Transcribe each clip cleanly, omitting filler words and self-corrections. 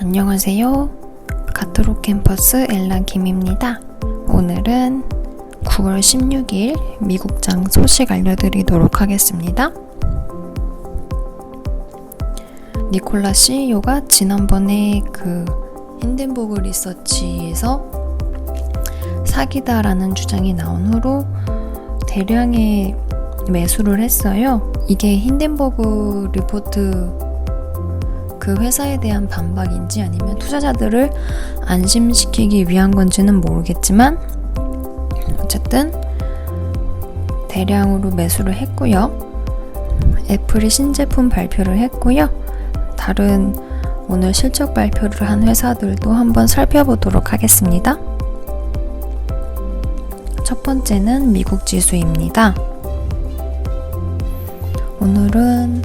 안녕하세요. 가토록 캠퍼스 엘라 김입니다. 오늘은 9월 16일 미국장 소식 알려드리도록 하겠습니다. 니콜라 CEO가 지난번에 힌덴버그 리서치에서 사기다라는 주장이 나온 후로 대량의 매수를 했어요. 이게 힌덴버그 리포트 그 회사에 대한 반박인지 아니면 투자자들을 안심시키기 위한 건지는 모르겠지만 어쨌든 대량으로 매수를 했고요. 애플이 신제품 발표를 했고요. 다른 오늘 실적 발표를 한 회사들도 한번 살펴보도록 하겠습니다. 첫 번째는 미국 지수입니다. 오늘은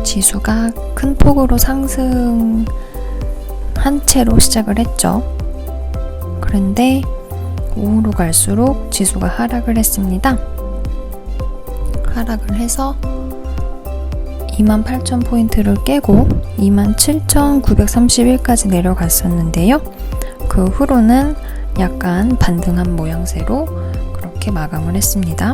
지수가 큰 폭으로 상승한 채로 시작을 했죠. 그런데 오후로 갈수록 지수가 하락을 했습니다. 하락을 해서 28,000포인트를 깨고 27,931까지 내려갔었는데요. 그 후로는 약간 반등한 모양새로 그렇게 마감을 했습니다.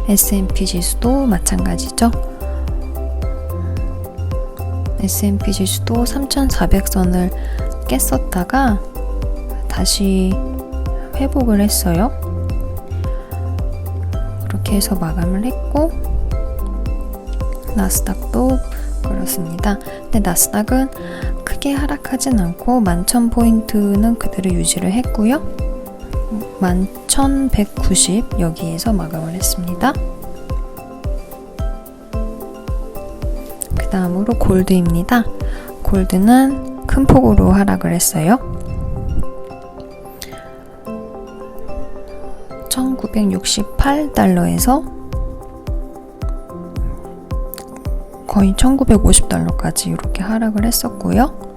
S&P 지수도 마찬가지죠. S&P 지수도 3,400선을 깼었다가 다시 회복을 했어요. 그렇게 해서 마감을 했고 나스닥도 그렇습니다. 근데 나스닥은 크게 하락하진 않고 11,000포인트는 그대로 유지를 했고요. 11,190 여기에서 마감을 했습니다. 그 다음으로 골드입니다. 골드는 큰 폭으로 하락을 했어요. 1968달러에서 거의 1950달러까지 이렇게 하락을 했었고요.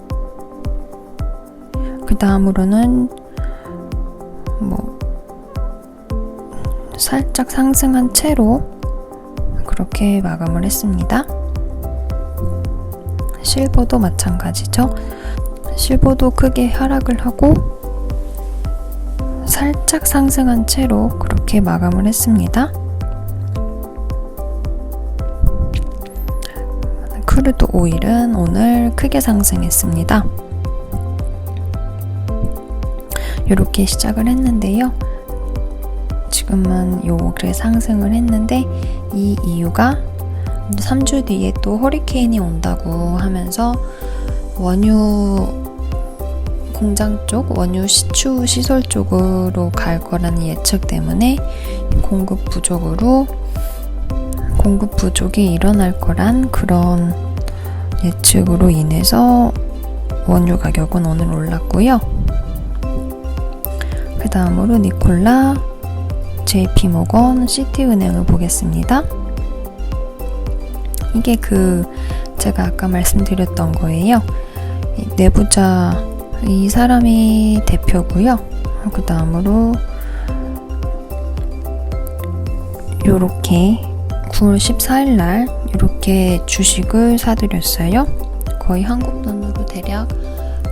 그 다음으로는 살짝 상승한 채로 그렇게 마감을 했습니다. 실버도 마찬가지죠. 실버도 크게 하락을 하고 살짝 상승한 채로 그렇게 마감을 했습니다. 크루드 오일은 오늘 크게 상승했습니다. 이렇게 시작을 했는데요. 지금은 요렇게 상승을 했는데 이 이유가 3주 뒤에 또 허리케인이 온다고 하면서 원유 공장 쪽, 원유 시추 시설 쪽으로 갈 거라는 예측 때문에 공급 부족이 일어날 거란 그런 예측으로 인해서 원유 가격은 오늘 올랐고요. 그 다음으로 니콜라, JP모건, 시티은행을 보겠습니다. 이게 제가 아까 말씀드렸던 거예요. 내부자 이 사람이 대표고요. 그 다음으로 요렇게 9월 14일 날 이렇게 주식을 사들였어요. 거의 한국 돈으로 대략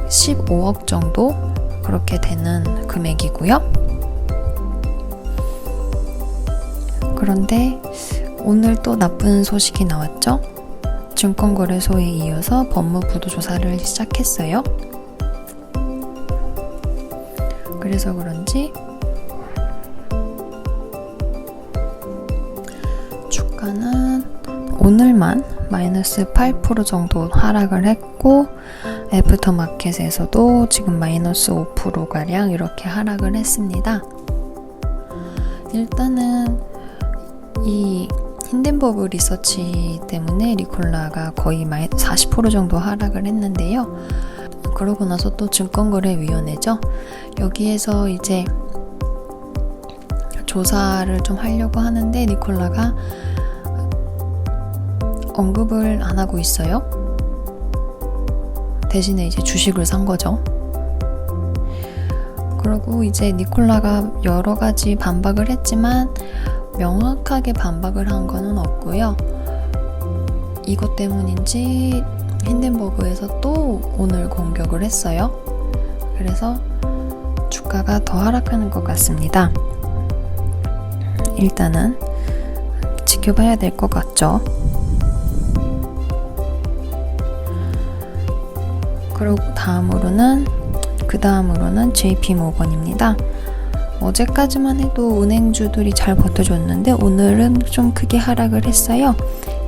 15억 정도 그렇게 되는 금액이고요. 그런데 오늘 또 나쁜 소식이 나왔죠. 증권거래소에 이어서 법무부도 조사를 시작했어요. 그래서 그런지 주가는 오늘만 마이너스 8% 정도 하락을 했고 애프터마켓에서도 지금 마이너스 5%가량 이렇게 하락을 했습니다. 일단은 이 힌덴버그 리서치 때문에 니콜라가 거의 40% 정도 하락을 했는데요. 그러고 나서 또 증권거래위원회죠. 여기에서 이제 조사를 좀 하려고 하는데 니콜라가 언급을 안 하고 있어요. 대신에 이제 주식을 산 거죠. 그리고 이제 니콜라가 여러 가지 반박을 했지만 명확하게 반박을 한 거는 없고요. 이것 때문인지 힌덴버그에서 또 오늘 공격을 했어요. 그래서 주가가 더 하락하는 것 같습니다. 일단은 지켜봐야 될 것 같죠. 그리고 그 다음으로는 JP 모건입니다. 어제까지만 해도 은행주들이 잘 버텨줬는데 오늘은 좀 크게 하락을 했어요.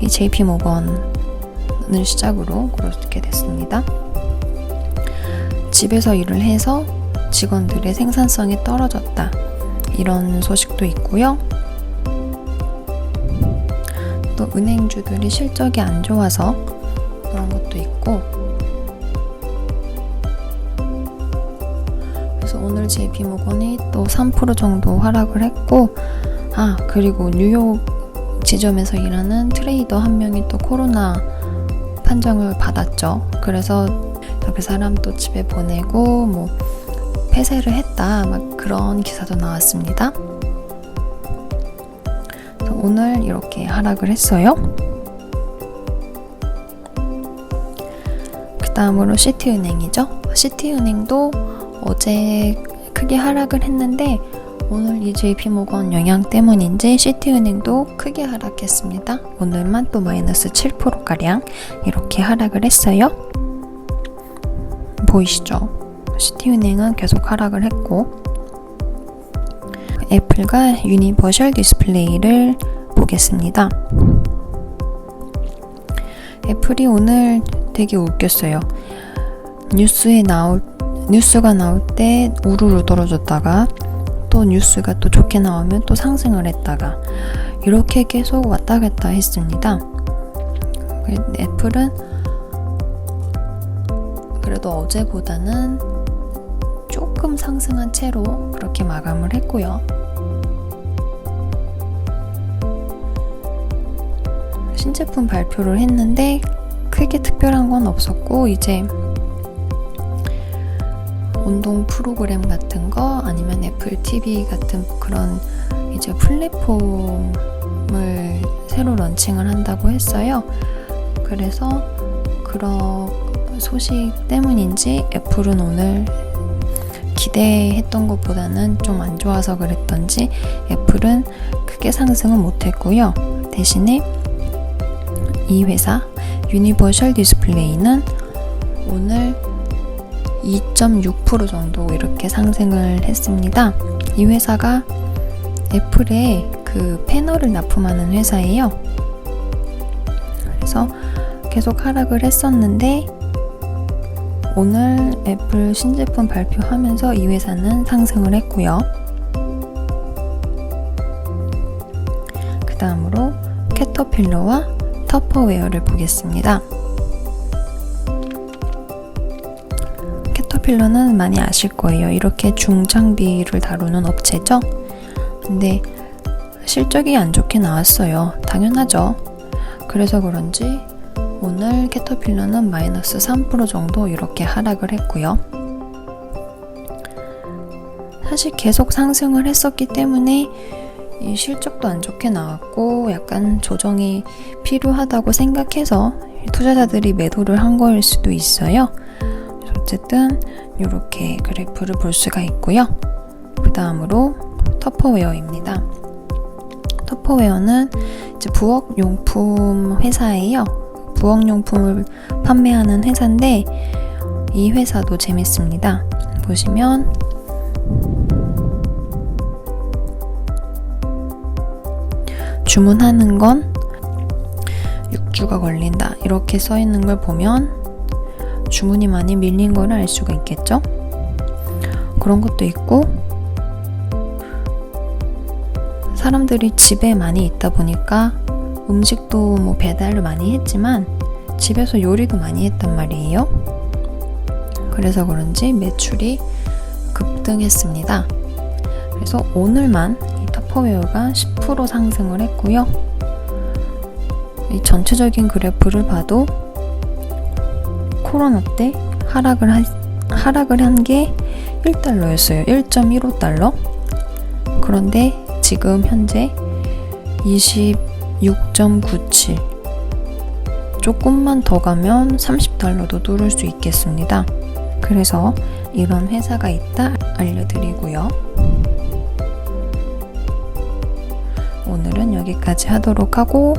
이 JP 모건을 시작으로 그렇게 됐습니다. 집에서 일을 해서 직원들의 생산성이 떨어졌다. 이런 소식도 있고요. 또 은행주들이 실적이 안 좋아서 그런 것도 있고, 그래서 오늘 JP모건이 또 3% 정도 하락을 했고, 그리고 뉴욕 지점에서 일하는 트레이더 한 명이 또 코로나 판정을 받았죠. 그래서 그 사람 또 집에 보내고 폐쇄를 했다, 막 그런 기사도 나왔습니다. 오늘 이렇게 하락을 했어요. 그 다음으로 시티은행이죠. 시티은행도 어제 크게 하락을 했는데 오늘 이 JP모건 영향 때문인지 시티은행도 크게 하락했습니다. 오늘만 또 마이너스 7%가량 이렇게 하락을 했어요. 보이시죠? 시티은행은 계속 하락을 했고, 애플과 유니버셜 디스플레이를 보겠습니다. 애플이 오늘 되게 웃겼어요. 뉴스가 나올 때 우르르 떨어졌다가 또 뉴스가 또 좋게 나오면 또 상승을 했다가 이렇게 계속 왔다 갔다 했습니다. 애플은 그래도 어제보다는 조금 상승한 채로 그렇게 마감을 했고요. 신제품 발표를 했는데 크게 특별한 건 없었고, 이제 운동 프로그램 같은 거 아니면 애플 TV 같은 그런 이제 플랫폼을 새로 런칭을 한다고 했어요. 그래서 그런 소식 때문인지 애플은 오늘 기대했던 것보다는 좀 안 좋아서 그랬던지 애플은 크게 상승은 못했고요. 대신에 이 회사 유니버셜 디스플레이는 오늘 2.6% 정도 이렇게 상승을 했습니다. 이 회사가 애플에 그 패널을 납품하는 회사예요. 그래서 계속 하락을 했었는데 오늘 애플 신제품 발표하면서 이 회사는 상승을 했고요. 그 다음으로 캐터필러와 터퍼웨어를 보겠습니다. 캐터필러는 많이 아실 거예요. 이렇게 중장비를 다루는 업체죠. 근데 실적이 안 좋게 나왔어요. 당연하죠. 그래서 그런지 오늘 캐터필러는 마이너스 3% 정도 이렇게 하락을 했고요. 사실 계속 상승을 했었기 때문에 이 실적도 안 좋게 나왔고 약간 조정이 필요하다고 생각해서 투자자들이 매도를 한 거일 수도 있어요. 어쨌든 이렇게 그래프를 볼 수가 있고요. 그 다음으로 터퍼웨어입니다. 터퍼웨어는 이제 부엌용품 회사예요. 부엌용품을 판매하는 회사인데 이 회사도 재밌습니다. 보시면 주문하는 건 6주가 걸린다 이렇게 써 있는 걸 보면 주문이 많이 밀린 걸 알 수가 있겠죠? 그런 것도 있고, 사람들이 집에 많이 있다 보니까 음식도 배달을 많이 했지만 집에서 요리도 많이 했단 말이에요. 그래서 그런지 매출이 급등했습니다. 그래서 오늘만 이 터퍼웨어가 10% 상승을 했고요. 이 전체적인 그래프를 봐도 코로나 때 하락을 한 게 1달러였어요. 1.15달러. 그런데 지금 현재 26.97 조금만 더 가면 $30도 누를 수 있겠습니다. 그래서 이런 회사가 있다 알려드리고요. 오늘은 여기까지 하도록 하고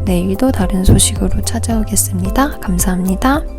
내일도 다른 소식으로 찾아오겠습니다. 감사합니다.